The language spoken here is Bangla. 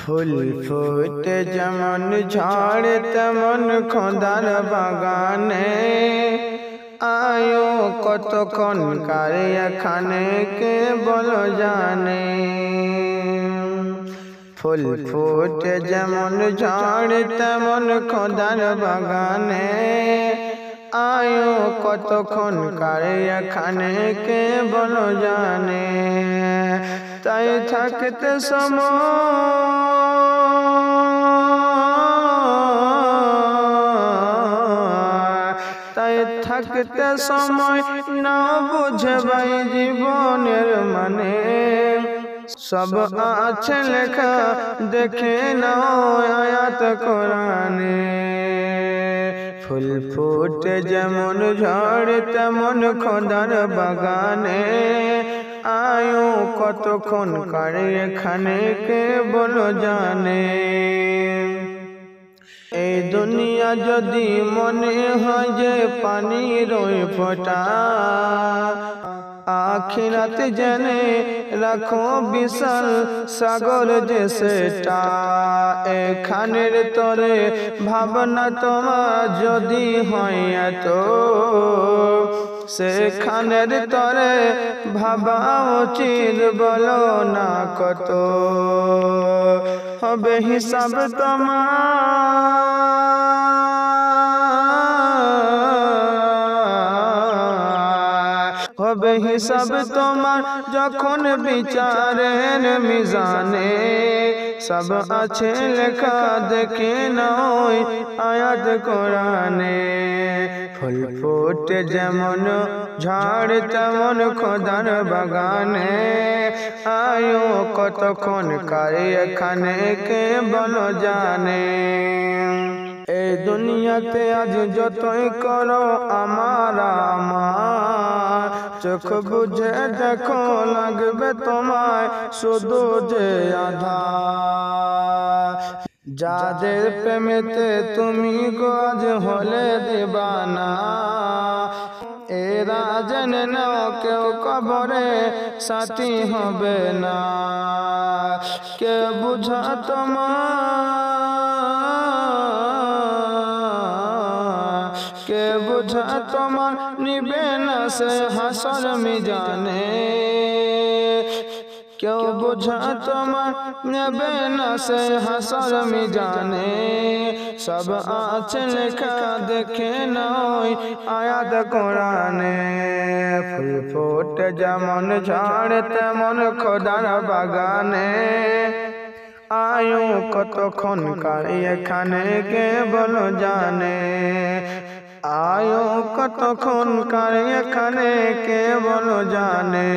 ফুল ফুটে যেমন ঝড় তেমন খোদার বাগানে আয়ো কতক্ষণ কার এখানে কে বলো জানে। ফুল ফুটে যেমন ঝড় তেমন খোদার বাগানে আয়ো কতক্ষণ কার এখানে কে বলো জানে। তাই থাকতে সময় না বুঝে ভাই জীবনের মানে সব আছে লেখা দেখে নাও আয়াত কোরআনে। ফুল ফুটে যেমন ঝড় তেমন খোদার বাগানে আয়ো কতক্ষণ কার এখানে কে বলো জানে। এই দুনিয়া যদি মনে হয় যে পানির ফোঁটা আখিরাত জেনে রাখো বিশাল সাগর যে সেটা। এখানের তরে ভাবনা তোমার যদি হয় এত সেখানের তরে ভাবা উচিত বলো না কত। হবে হিসাব হবে হিসাব তোমার যখন বিচারের মিজানে সব আছে লেখা দেখে নয় আয়াত কোরআনে। ফুল ফুটে যেমন ঝড় তেমন খোদার বাগানে আয়ো কতক্ষণ কার এখানে কে বলো জানে। এই দুনিয়াতে আজ যতই করো আমার চোখ বুঝে দেখো লাগবে তোমায় শুধু যে আধার। যাদের প্রেমেতে তুমি আজ হলে দিবানা এরা জেনে নাও কেউ কবরে সাথী হবে না। কে বুঝা কে বুঝা তোমার নিবে না সে হাসর মিজানে। কেউ বুঝা তোমার নেবে না সে হাসর মিজানে। সব আছে লেখা দেখে নয় আয়াত কোরআনে। ফুল ফুটে যেমন ঝড় তেমন খোদার বাগানে আয়ো কতক্ষণ কার এখানে কে বলো জানে। আয়ো কতক্ষণ কার এখানে কে বলো জানে।